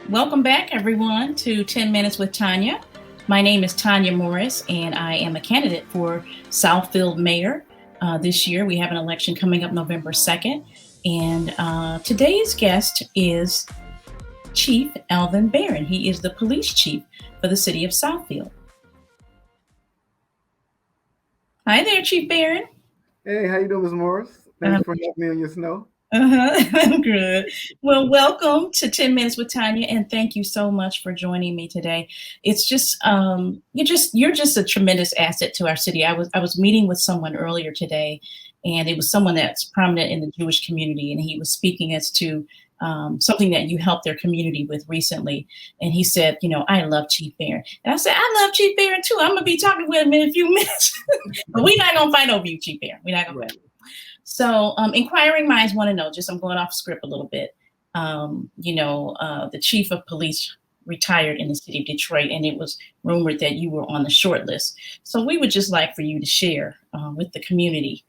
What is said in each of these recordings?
Welcome back, everyone, to 10 Minutes with Tawnya. My name is Tawnya Morris, and I am a candidate for Southfield Mayor. This year, we have an election coming up November 2nd, and today's guest is Chief Alvin Barren. He is the police chief for the city of Southfield. Hi there, Chief Barren. Hey, how you doing, Ms. Morris? Thanks for having me on your snow. I'm good. Well, welcome to 10 Minutes with Tawnya, and thank you so much for joining me today. It's just you're just a tremendous asset to our city. I was meeting with someone earlier today, and it was someone that's prominent in the Jewish community, and he was speaking as to something that you helped their community with recently. And he said, I love Chief Barren. And I said, I love Chief Barren too. I'm gonna be talking with him in a few minutes. But we're not gonna fight over you, Chief Barren. We're not gonna fight. So inquiring minds want to know, I'm going off script a little bit. The chief of police retired in the city of Detroit, and it was rumored that you were on the short list. So we would just like for you to share with the community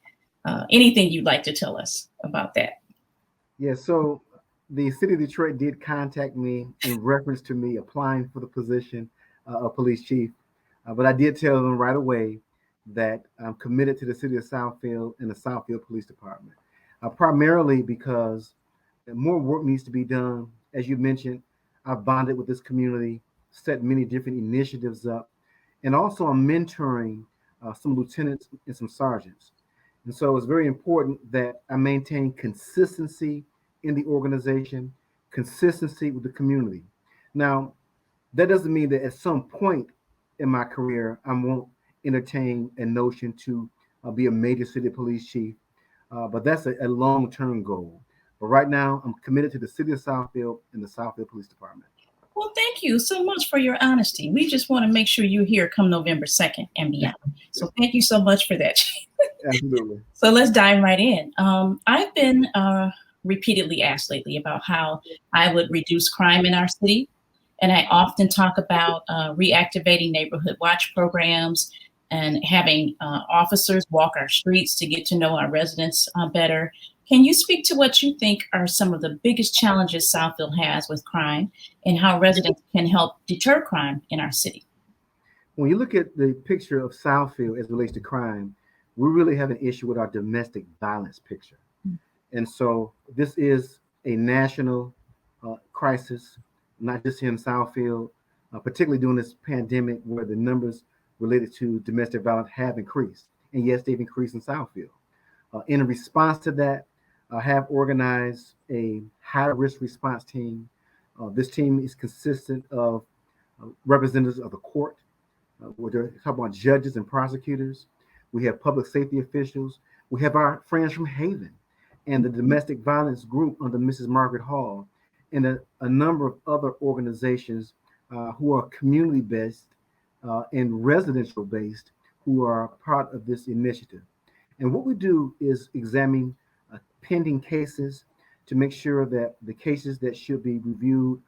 anything you'd like to tell us about that. Yeah, so the city of Detroit did contact me in reference to me applying for the position of police chief. But I did tell them right away that I'm committed to the city of Southfield and the Southfield Police Department, primarily because more work needs to be done. As you mentioned, I've bonded with this community, set many different initiatives up, and also I'm mentoring some lieutenants and some sergeants. And so it's very important that I maintain consistency in the organization, consistency with the community. Now, that doesn't mean that at some point in my career, I won't entertain a notion to be a major city police chief, but that's a long-term goal. But right now, I'm committed to the city of Southfield and the Southfield Police Department. Well, thank you so much for your honesty. We just want to make sure you're here come November 2nd and beyond. So thank you so much for that. Absolutely. So let's dive right in. I've been repeatedly asked lately about how I would reduce crime in our city. And I often talk about reactivating neighborhood watch programs and having officers walk our streets to get to know our residents better. Can you speak to what you think are some of the biggest challenges Southfield has with crime and how residents can help deter crime in our city? When you look at the picture of Southfield as it relates to crime, we really have an issue with our domestic violence picture. And so this is a national crisis, not just here in Southfield, particularly during this pandemic where the numbers related to domestic violence have increased. And yes, they've increased in Southfield. In response to that, I have organized a high-risk response team. This team is consistent of representatives of the court. We're talking about judges and prosecutors. We have public safety officials. We have our friends from Haven and the domestic violence group under Mrs. Margaret Hall, and a number of other organizations who are community-based and residential-based who are part of this initiative. And what we do is examine pending cases to make sure that the cases that should be reviewed,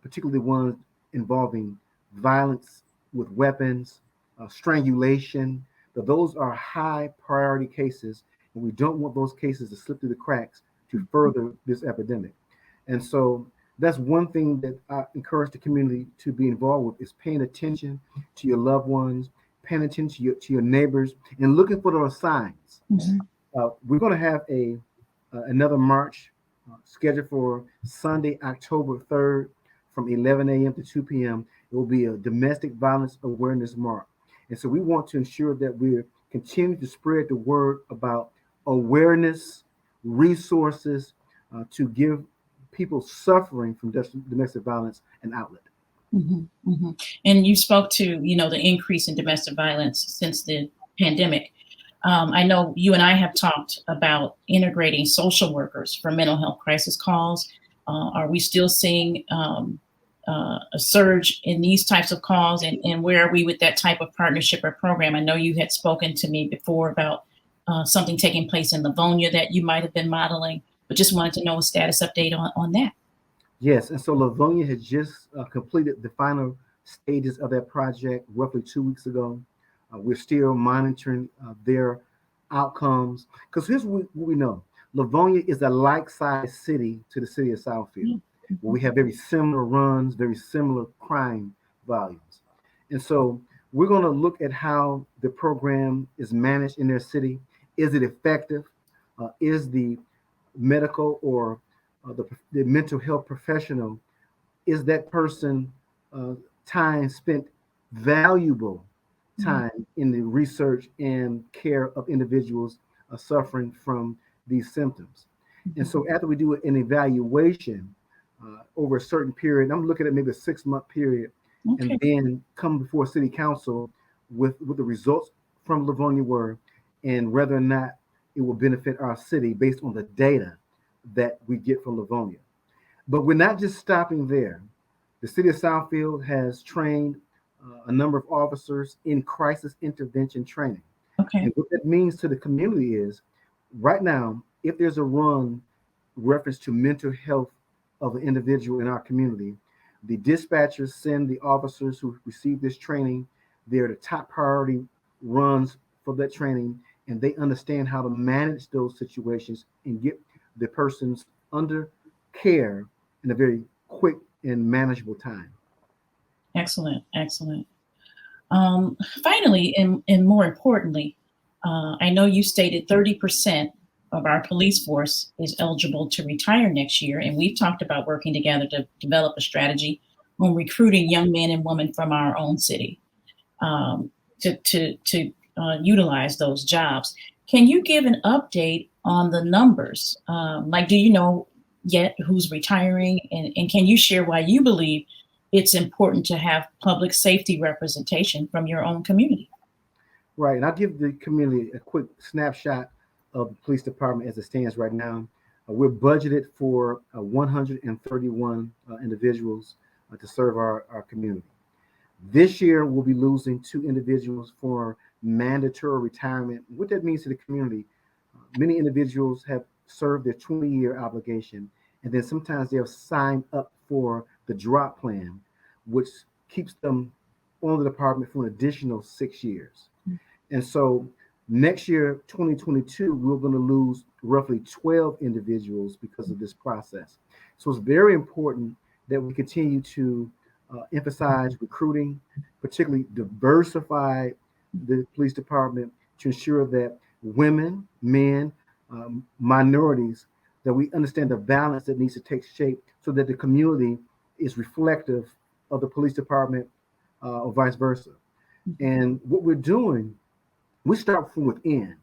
particularly ones involving violence with weapons, strangulation, that those are high priority cases, and we don't want those cases to slip through the cracks to further this epidemic. And so that's one thing that I encourage the community to be involved with is paying attention to your loved ones, paying attention to your neighbors, and looking for those signs. Mm-hmm. We're going to have another march scheduled for Sunday, October 3rd from 11 a.m. to 2 p.m. It will be a domestic violence awareness march. And so we want to ensure that we're continuing to spread the word about awareness, resources to give people suffering from domestic violence an outlet. Mm-hmm, mm-hmm. And you spoke to, the increase in domestic violence since the pandemic. I know you and I have talked about integrating social workers for mental health crisis calls. Are we still seeing a surge in these types of calls? And where are we with that type of partnership or program? I know you had spoken to me before about something taking place in Livonia that you might have been modeling, but just wanted to know a status update on that. Yes, and so Livonia has just completed the final stages of that project roughly 2 weeks ago. We're still monitoring their outcomes because here's what we know. Livonia is a like-sized city to the city of Southfield. where we have very similar runs, very similar crime volumes. And so we're going to look at how the program is managed in their city. Is it effective? Is the medical or the mental health professional, is that person uh, time spent valuable time in the research and care of individuals suffering from these symptoms? And so after we do an evaluation over a certain period, I'm looking at maybe a 6-month period, and Okay. then come before city council with the results from Livonia were, and whether or not it will benefit our city based on the data that we get from Livonia. But we're not just stopping there. The city of Southfield has trained a number of officers in crisis intervention training. Okay. And what that means to the community is right now, if there's a run reference to mental health of an individual in our community, the dispatchers send the officers who receive this training. They're the top priority runs for that training, and they understand how to manage those situations and get the persons under care in a very quick and manageable time. Excellent. Excellent. Finally, and more importantly, I know you stated 30% of our police force is eligible to retire next year, and we've talked about working together to develop a strategy on recruiting young men and women from our own city to utilize those jobs. Can you give an update on the numbers? Like, do you know yet who's retiring, and can you share why you believe it's important to have public safety representation from your own community? Right, and I'll give the community a quick snapshot of the police department as it stands right now. We're budgeted for 131 individuals to serve our community. This year, we'll be losing 2 individuals for mandatory retirement. What that means to the community, many individuals have served their 20-year obligation, and then sometimes they have signed up for the drop plan, which keeps them on the department for an additional 6 years. And so next year, 2022, we're going to lose roughly 12 individuals because of this process. So it's very important that we continue to emphasize recruiting, particularly diversify the police department to ensure that women, men, minorities, that we understand the balance that needs to take shape so that the community is reflective of the police department or vice versa. And what we're doing, we start from within.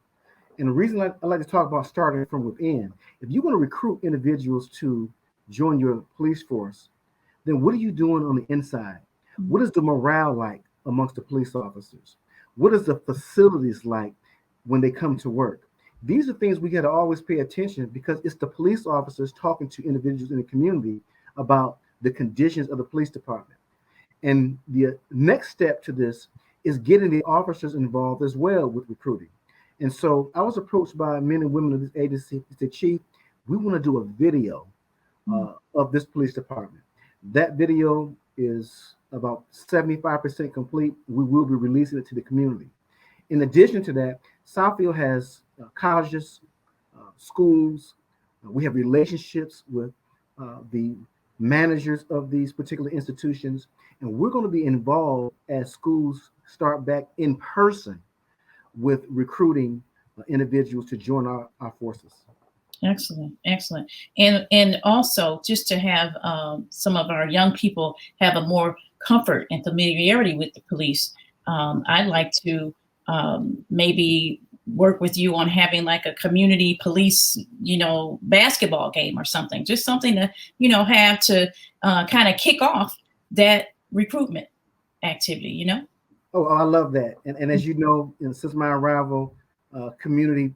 And the reason I like to talk about starting from within, if you want to recruit individuals to join your police force, then what are you doing on the inside? What is the morale like amongst the police officers? What is the facilities like when they come to work? These are things we got to always pay attention because it's the police officers talking to individuals in the community about the conditions of the police department. And the next step to this is getting the officers involved as well with recruiting. And so I was approached by men and women of this agency to say, Chief, we want to do a video of this police department. That video is about 75% complete. We will be releasing it to the community. In addition to that, Southfield has colleges, schools. We have relationships with the managers of these particular institutions, and we're going to be involved as schools start back in person with recruiting individuals to join our forces. Excellent, excellent, and also just to have some of our young people have a more comfort and familiarity with the police. I'd like to maybe work with you on having like a community police, basketball game or something, just something to, have to kind of kick off that recruitment activity. Oh, I love that. And as you know, since my arrival, community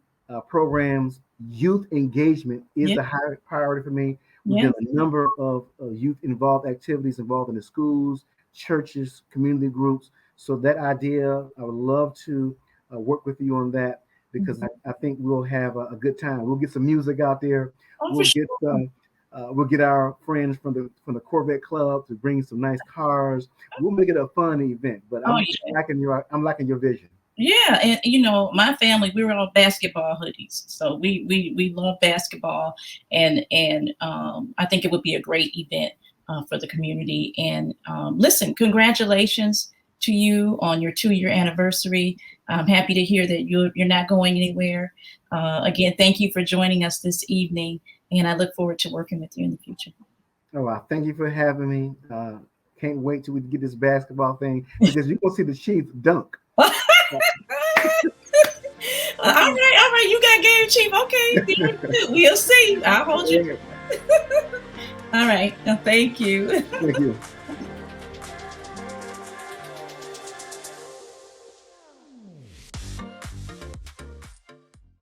programs, youth engagement is Yeah, a high priority for me. We've yeah. done a number of youth involved activities involved in the schools, churches, community groups. So that idea, I would love to work with you on that because I think we'll have a good time. We'll get some music out there. Oh, for We'll sure. get we'll get our friends from the Corvette Club to bring some nice cars. We'll make it a fun event. But Oh, I'm yeah. liking your vision. Yeah, and my family, we were all basketball hoodies, so we love basketball, and I think it would be a great event for the community. And listen, congratulations to you on your 2-year anniversary. I'm happy to hear that you're not going anywhere. Again, thank you for joining us this evening, and I look forward to working with you in the future. Oh, wow. Thank you for having me. Can't wait till we get this basketball thing because you're going to see the Chiefs dunk. All right, you got game, Chief. Okay, we'll see. I'll hold you. All right, thank you. Thank you.